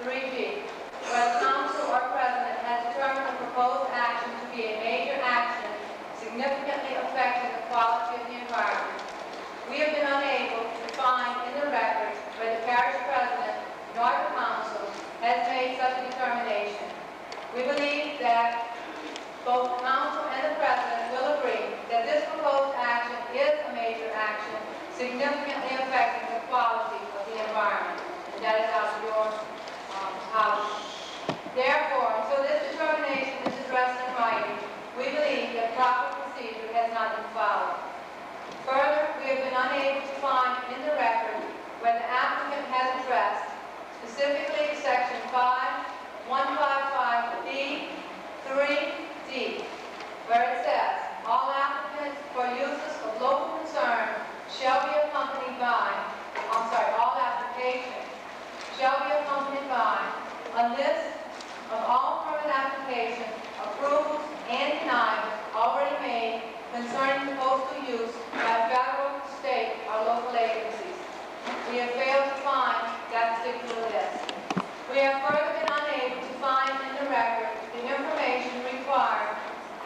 3G, where the Council or President has determined the proposed action to be a major action significantly affecting the quality of the environment. We have been unable to find in the records where the Parish President nor the Council has made such a determination. We believe that both the Council and the President will agree that this proposed action is a major action significantly affecting the quality of the environment. And that is out of your house. Therefore, until this determination is addressed in writing, we believe that proper procedure has not been followed. Further, we have been unable to find in the record where the applicant has addressed specifically Section 5155B 3D, where it says, all applicants for uses of local concern shall be accompanied by, all applications shall be accompanied by a list of all permit applications, approvals, and denials already made concerning coastal use by federal, state, or local agencies. We have failed to find that particular list. We have further been unable to find in the record the information required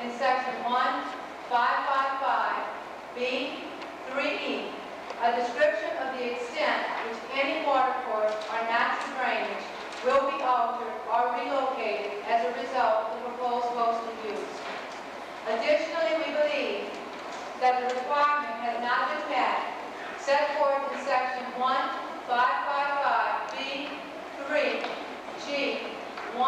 in Section 1555B 3E, a description of the extent which any watercourse or natural drainage will be altered or relocated as a result of the proposed coastal use. Additionally, we believe that the requirement has not been met set forth in Section 1555B 3G 1-5,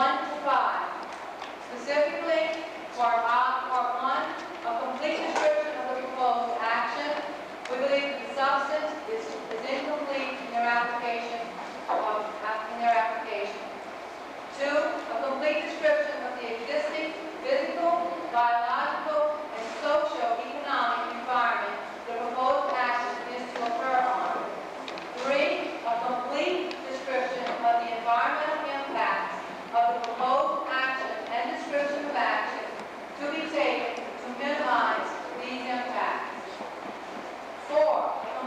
specifically for Part 1, a complete description of the proposed action. We believe that the substance is incomplete in their application. 2, a complete description of the existing physical, biological, and socio-economic environment the proposed action is to occur on. 3, a complete description of the environmental impacts of the proposed action and description of action to be taken to minimize these impacts. 4, a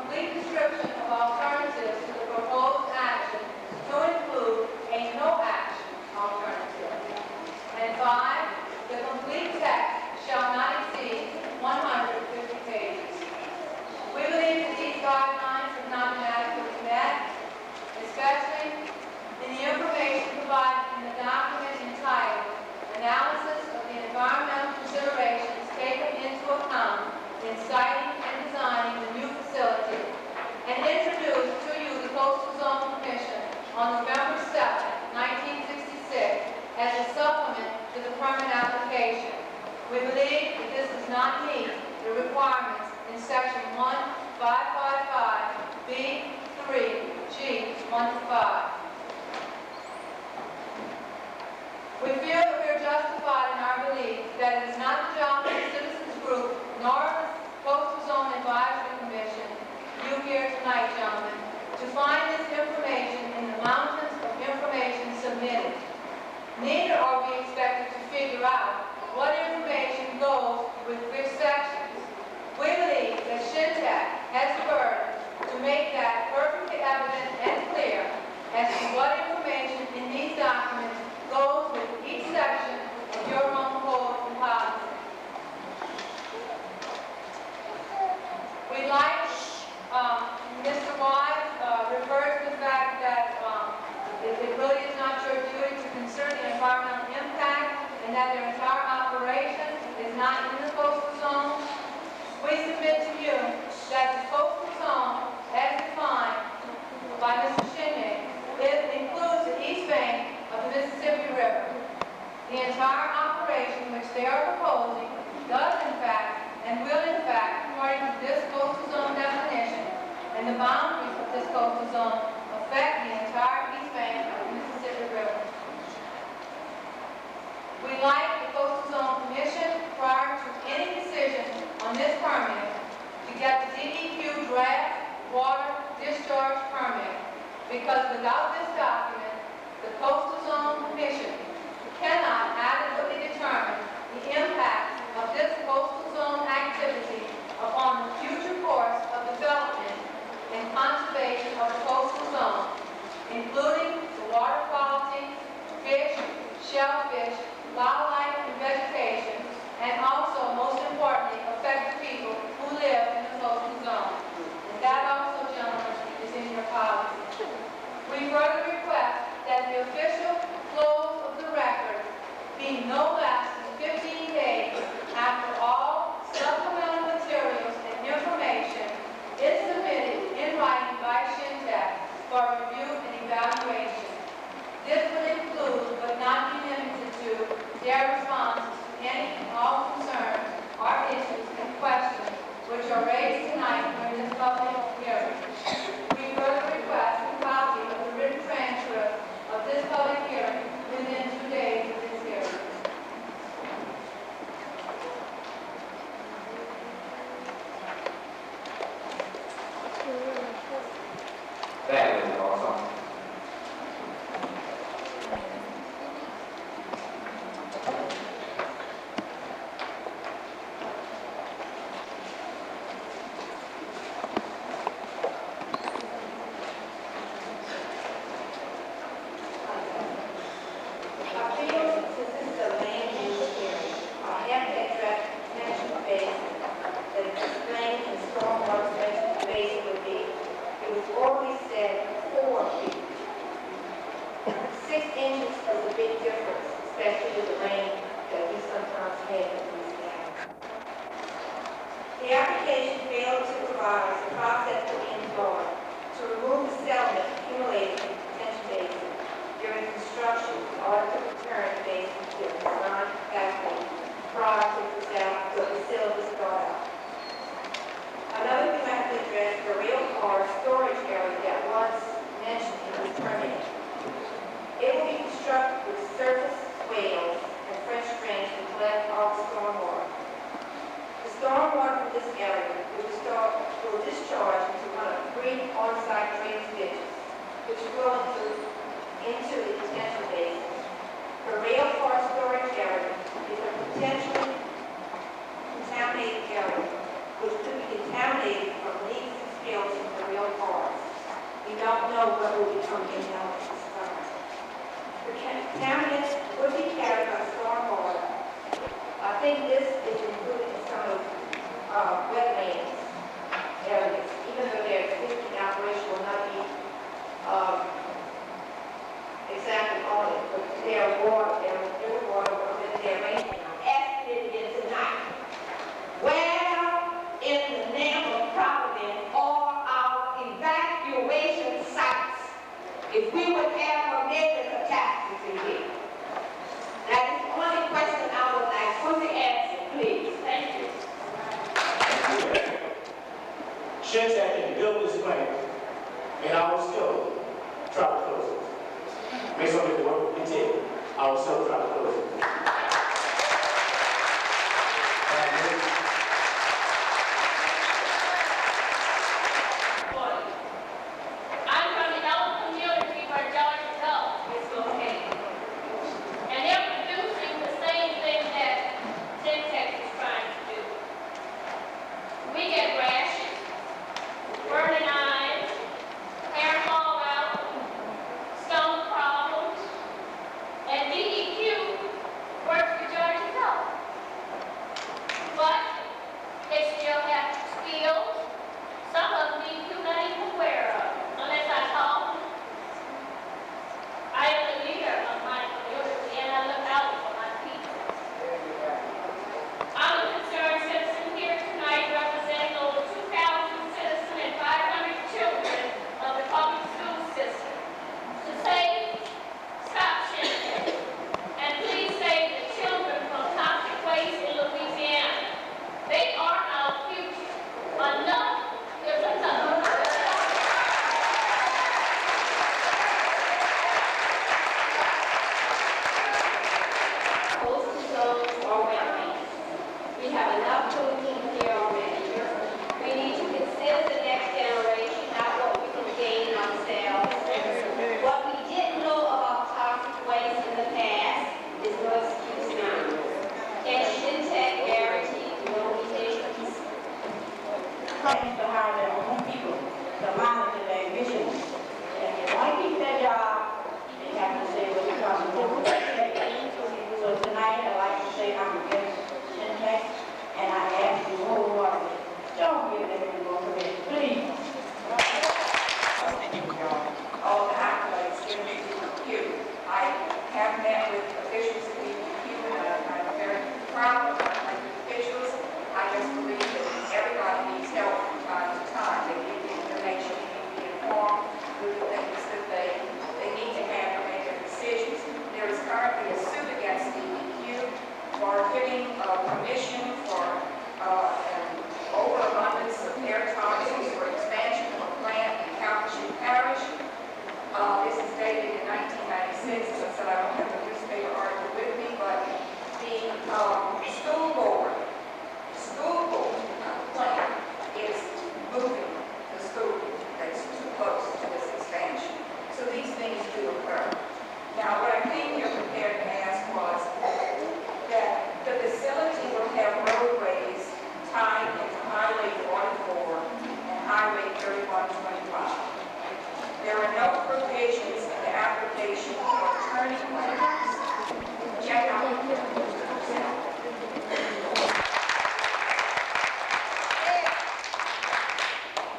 complete description of alternatives to the proposed action to include a no-action alternative. And 5, the complete text shall not exceed 150 pages. We believe that these guidelines have not been adequately met, especially in the information provided in the document entitled Analysis of the Environmental Considerations Taken into Account in Siting and Designing the New Facility, and introduced to you the Coastal Zone Commission on November 7, 1966, as a supplement to the permit application. We believe that this does not meet the requirements in Section 1555B 3G 1-5. We feel that we are justified in our belief that it is not the job of the citizens group nor of the Coastal Zone Advisory Commission, you here tonight, gentlemen, to find this information in the mountains of information submitted. Neither are we expected to figure out what information goes with which sections. We believe that Shintech has the burden to make that perfectly evident and clear as to what information in these documents goes with each section of your own code and policy. We'd like Mr. Wise referred to the fact that it really is not your duty to consider the environmental impact and that their entire operation is not in the coastal zone. We submit to you that the coastal zone, as defined by Mr. Shintech, includes the east bank of the Mississippi River. The entire operation which they are proposing does in fact and will in fact, according to this coastal zone definition and the boundaries of this coastal zone, affect the entire east bank of the Mississippi River. We'd like the Coastal Zone Commission, prior to any decision on this permit, to get the DEQ draft water discharge permit, because without this document, the Coastal Zone Commission cannot adequately determine the impact of this coastal zone activity upon the future course of development and conservation of the coastal zone, including the water quality shellfish, wildlife, and vegetation, and also, most importantly, affect the people who live in the coastal zone. And that also, gentlemen, is in your policy. We further request that the official close of the record be no less than 15 days after all supplemental materials and information is submitted in writing by Shintech for review and evaluation. This would include, but not be limited to, their responses to any and all concerns or issues and questions which are raised tonight during this public hearing. We further request a copy of the written transcript of this public hearing within 2 days of this hearing. That is awesome. The application failed to provide the process to be employed to remove the sediment accumulated in the detention basin during construction in order to return the basin to its design capacity prior to the facility startup. Another thing I have to address is the rail car storage area that was mentioned in this permit. It will be constructed with surface swales and French drains to collect all the stormwater. The stormwater from this area will discharge into one of 3 on-site drainage ditches, which flow into the detention basin. The rail car storage area is a potentially contaminated area, which could be contaminated from leaks and spills from the rail cars. We don't know what will be coming in now at this time. The contaminants would be carried by stormwater. I think this is included in some of wetlands areas, even though their existing operation will not be exactly on it, but their water, their water will be there raining. Ask it again tonight. Where in the name of Providence are our evacuation sites if we would have a major catastrophe here? That is the only question I would like for the answer, please. Thank you. Shintech can build this plant, and I will still try to close it. Make sure that the work we did, I will still try to close it. I'm from the Elk community where Georgia Gulf is located. And they're producing the same thing that Shintech is trying to do. We get rashes, burning eyes, hair fall out, stomach problems, and DEQ have met with officials at DEQ, and I'm very proud of my officials. I just believe that everybody needs help from time to time. They need the information, they need to be informed with the things that they need to have to make their decisions. There is currently a suit against DEQ for giving permission for an overabundance of air toxins for expansion of a plant in St Parish. This is dated in 1996, as I said, I don't have the newspaper article with me, but the school board plant is moving the school that's too close to this expansion. So these things do occur. Now, what I came here prepared to ask was that the facility will have roadways tied into Highway 44 and Highway 3125. There are no provisions in the application for turning lanes. Check out the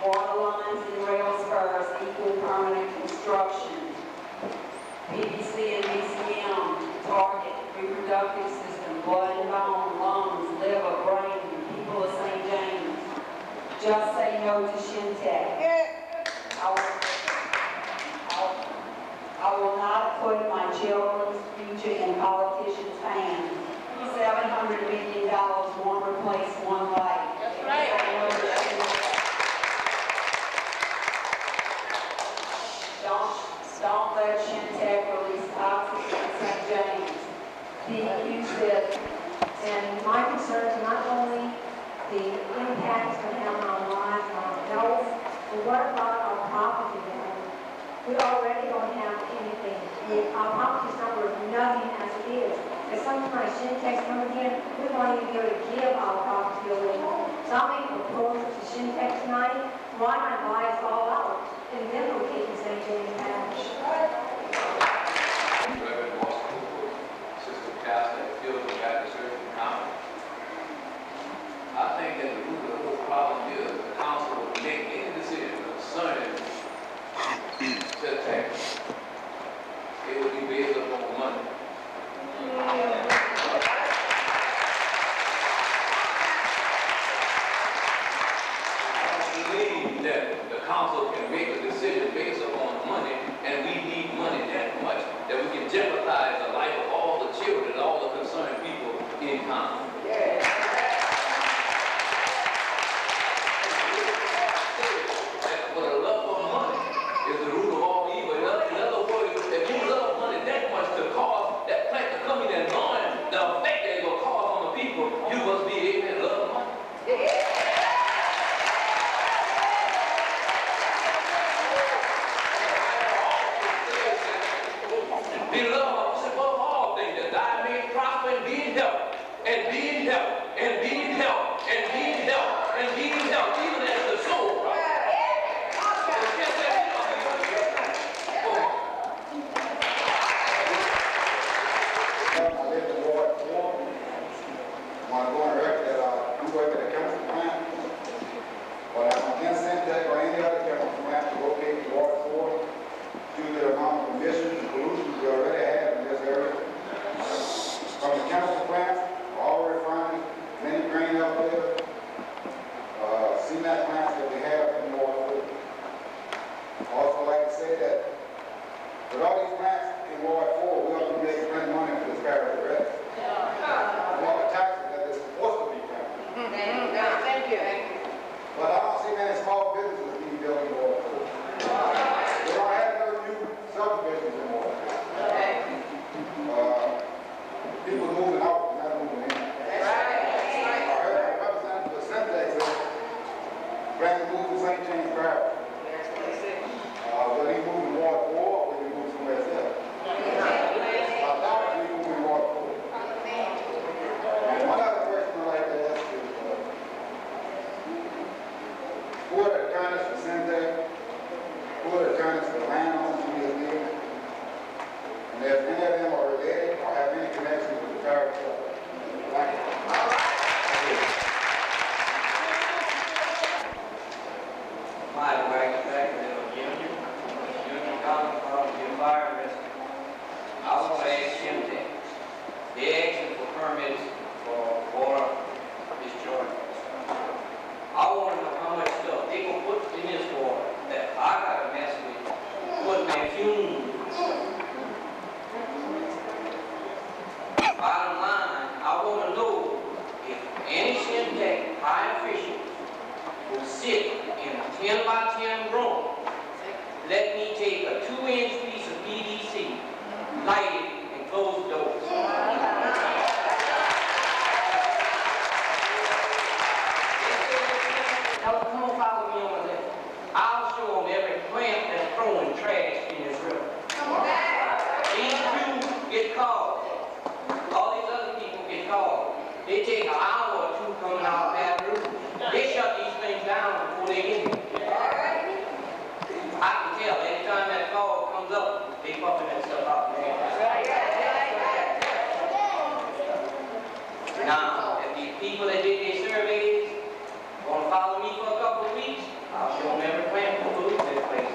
water lines and rail spurs equal permanent construction. PVC and VCM, target, reproductive system, blood and bone, lungs, liver, brain, people of St. James. Just say no to Shintech. I will not put my children's future in politicians' hands. $700 million won't replace one life. That's right. Don't let Shintech release toxins in St. James. DEQ said, and my concerns are not only the impact it's going to have on lives, on health, but what about our property value? We already don't have anything. Our property's not worth nothing as it is. If sometimes Shintech's coming in, we won't even be able to give our property away. So I'll make a proposal to Shintech tonight. Why not buy us all out? And then we'll keep the St. James Parish. Reverend Boston, Sister Pastor, Field of Baptist Church in County. I think that the root of the whole problem is the council will make any decision concerning Shintech. It will be based upon money. I believe that the council can make a decision based upon money, and we need money that much that we can jeopardize the life of all the children and all the concerned people in county. But the love of money is the root of all evil. In other words, if you love money that much to cause that plant to come in and knowing the effect that it will cause on the people, you must be able to love money. Beloved, above all things, that thy may prosper and be in health, and be in health, and be in health, and be in health, and be in health, even as the soul prospers. I live in Ward 4. I want to go on record that I do work at a chemical plant, but I'm against Shintech or any other chemical plant to locate in Ward 4 due to the amount of emissions and pollution we already have in this area. From the chemical plants, all refineries, many grain elevators, cement plants that we have in Ward 4. Also like to say that with all these plants in Ward 4, we ought to be able to bring money for this parish rest. All the taxes that is supposed to be paid. Thank you. But I don't see many small businesses being built in Ward 4. We don't have no new subdivisions in Ward 4. People moving out, not moving in. I heard a representative of Shintech say, bring the move to St. James Parish. Will he move in Ward 4 or will he move somewhere else? I doubt he move in Ward 4. And one other question I'd like to ask is, who are the attorneys for Shintech? Who are the attorneys for landowners in this deal? And if any of them are related or have any connection with the parish? Thank you. My way back to the union college from the environment. I was raised sit in a 10 by 10 room, let me take a 2-inch piece of PVC, light it, and close the doors. Now, come on, follow me on my left. I'll show them every plant that's throwing trash in this river. These two get called. All these other people get called. They take an hour or two coming out of that room. They shut these things down before they get here. I can tell anytime that call comes up, they pumping that stuff out there. Now, if these people that did their surveys want to follow me for a couple of weeks, I'll show them every plant for food in this place.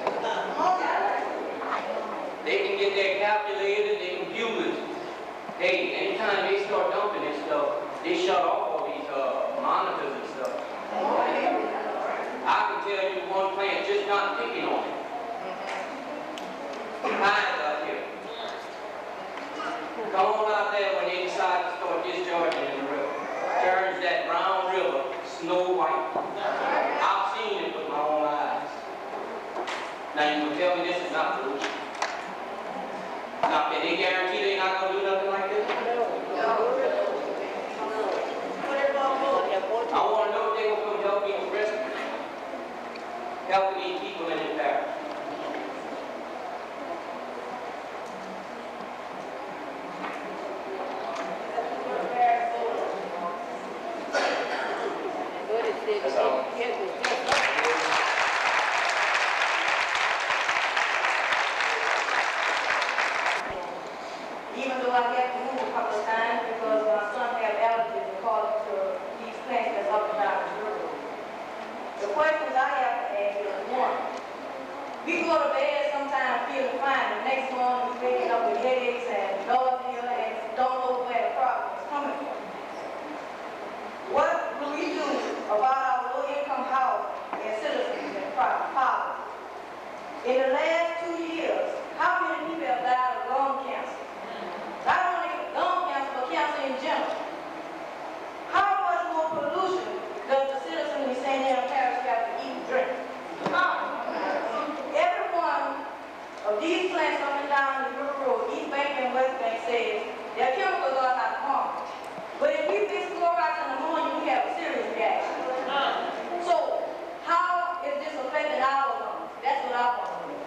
They can get their calculators, their computers. Hey, anytime they start dumping this stuff, they shut off all these monitors and stuff. I can tell you one plant just not picking on it. Pines out here. Come on out there when they decide to start discharging in the river. Turns that brown river snow white. I've seen it with my own eyes. Now you can tell me this is not true. Now can they guarantee they're not going to do nothing like this? I want to know if they're going to come help me with rescue. Helping these people in this parish. That's all. Even though I have to move a couple of times because my son has allergies according to these plants that's up and down the river. The questions I have to ask is, one, we go to bed sometimes feeling fine, the next morning we waking up with headaches and nausea and don't know where the problem is coming from. What do we do about our low-income housing and citizens in poverty? In the last 2 years, how many people have died of lung cancer? Not only lung cancer, but cancer in general. How much more pollution does the citizen in St James Parish have to eat and drink? Every one of these plants up and down the river road, East Bank and West Bank, says their chemicals are not harmful. But if we fix chlorides in the morning, we have a serious reaction. So, how is this affecting our lungs? That's what I want to know.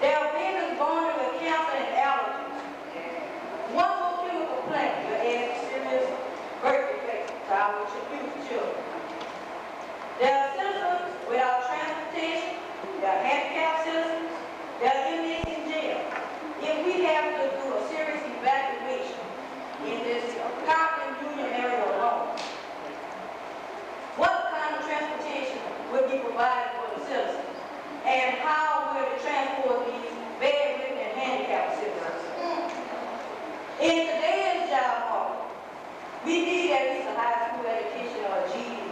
There are babies born with cancer and allergies. One more chemical plant will add serious birth defects to our future children. There are citizens without transportation, there are handicapped citizens, there are inmates in jail. If we have to do a serious evaluation in this Compton Union area alone, what kind of transportation will be provided for the citizens? And how will it transport these bedridden and handicapped citizens? In today's job market, we need at least a high school education or a GED,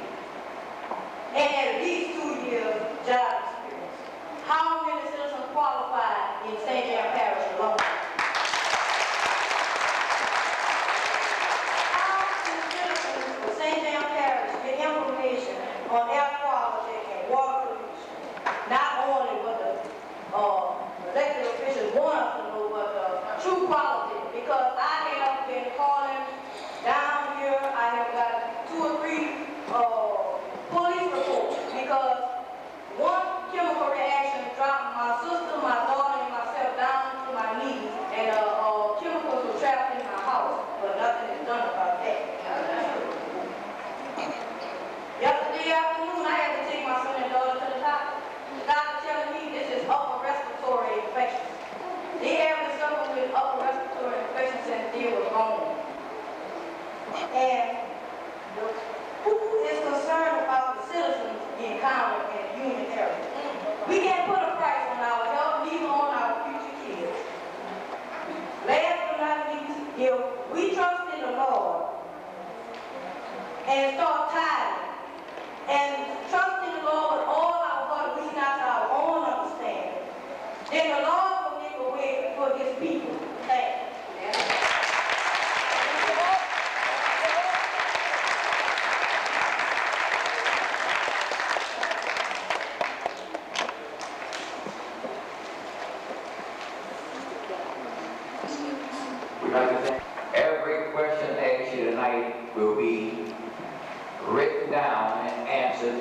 and at least 2 years job experience. How many citizens qualify in St. James Parish alone? How can citizens of St. James Parish get information on air quality and water pollution? Not only what the elected officials want us to know, but the true quality. Because I have been calling down here, I have got 2 or 3 police reports because one chemical reaction dropped my sister, my daughter, and myself down to my knees, and chemicals were trapped in my house, but nothing is done about that. Yesterday afternoon, I had to take my son and daughter to the doctor. The doctor telling me this is upper respiratory infection. They have been suffering with upper respiratory infection since they were born. And who is concerned about the citizens in County and Union area? We can't put a price on our health, neither on our future kids. Last but not least, if we trust in the Lord and start tithing and trust in the Lord with all our heart, lean not to our own understanding, then the Lord will make a way for his people. Thank you. like to thank every question asked you tonight will be written down and answered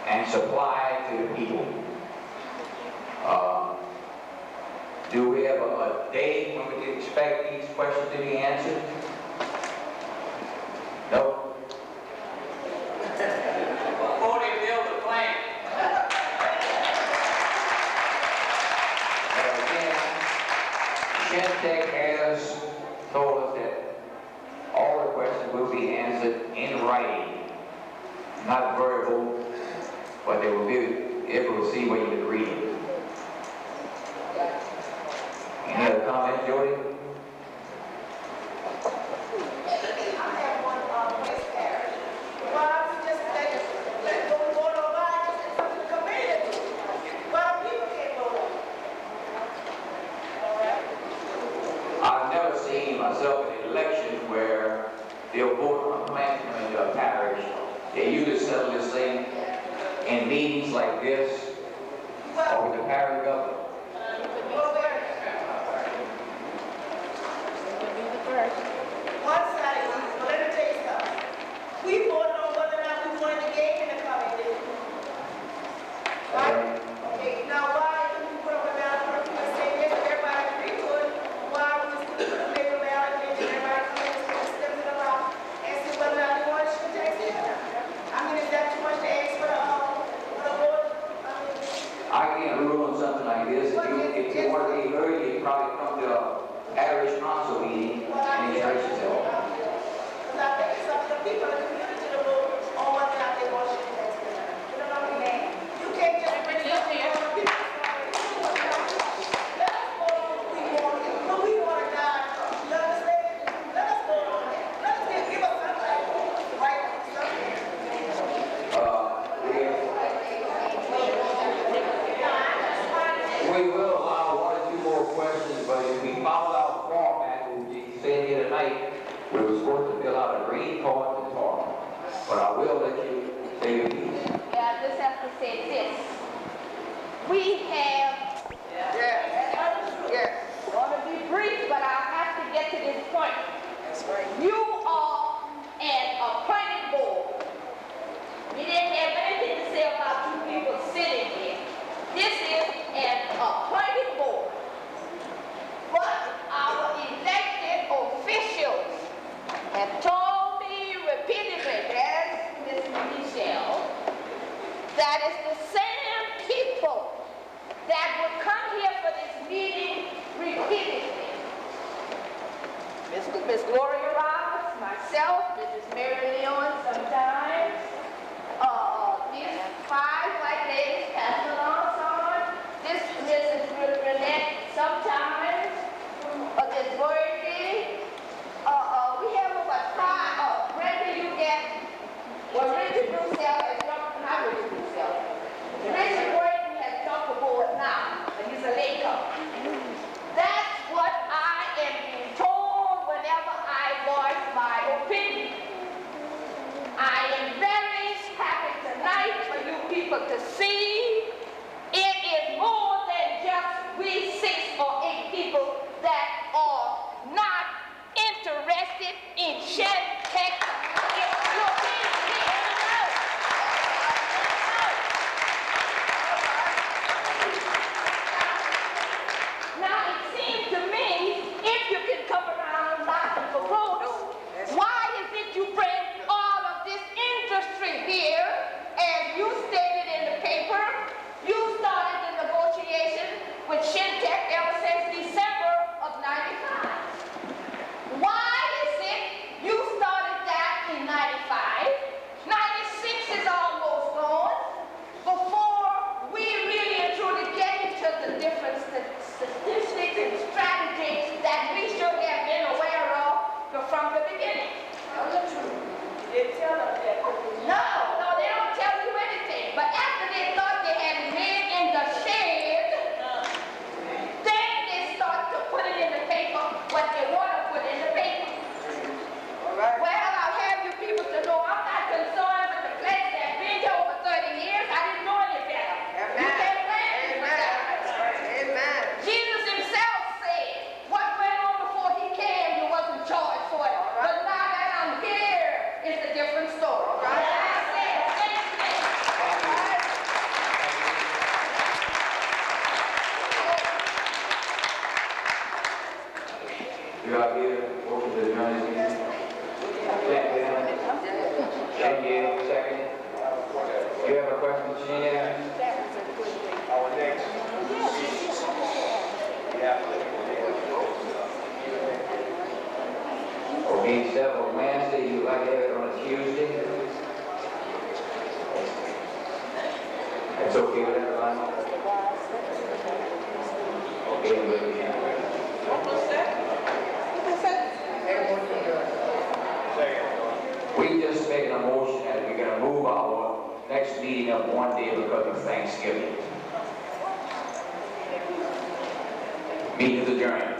and supplied to the people. Do we have a day when we can expect these questions to be answered? No? Before they build the plant. Again, Shintech has told us that all the questions will be answered in writing, not verbal, but they will be able to see what you can read it. Any other comments, Jody? I have one West Parish. Well, I was just letting go vote on mine, just something to come in. Well, people can't vote on it. All right? I've never seen myself in an election where they'll vote on a plan to come into a parish. They usually settle this thing in meetings like this or with the parish governor. One side is, well, let me tell you something. We voted on whether or not we wanted the game in the coming day. Right? Okay, now why did we put up a ballot for people to say yes, and everybody agreed to it? Why we just put a paper ballot and everybody come in and step it around and see whether or not they want to shoot tax in? I mean, is that too much to ask for the board? I can't rule on something like this. If you want to be heard, you probably come to a parish council meeting and express yourself. Because I think it's up to the people in the community to vote on whether or not they want to shoot tax in. You know what I mean? You can't just bring it up to the people. Let us vote on who we want to die from. You understand? Let us vote on that. Let us give us something, right? Something. We will allow one or two more questions, but if we follow our format, we'll be saying here tonight, we were supposed to fill out a green card to talk. But I will let you say your piece. Yeah, I just have to say this. We have, I want to be brief, but I have to get to this point. That's right. You are an appointed board. We didn't have anything to say about you people sitting here. This is an appointed board. But our elected officials have told me repeatedly, as Ms. Michelle, that it's the same people that would come here for this meeting repeatedly. Miss Gloria Roberts, myself, Mrs. Mary Leon sometimes, these 5 white ladies, Pastor Lawson, this Mrs. Renette sometimes, this Worthy, we have about 5, Brenda, you get, well, Richard Brucell has jumped, not Richard Brucell, Richard Worthy has jumped aboard now, and he's a later. That's what I am being told whenever I voice my opinion. I Do I hear motion to adjourn this meeting? Thank you. Second. You have a question, Shannon? Our next Okay, instead of Wednesday, you'd like to have it on a Tuesday? That's okay with everyone? Okay, with you. We just making a motion that we're gonna move our next meeting up one day because of Thanksgiving. Meeting is adjourned.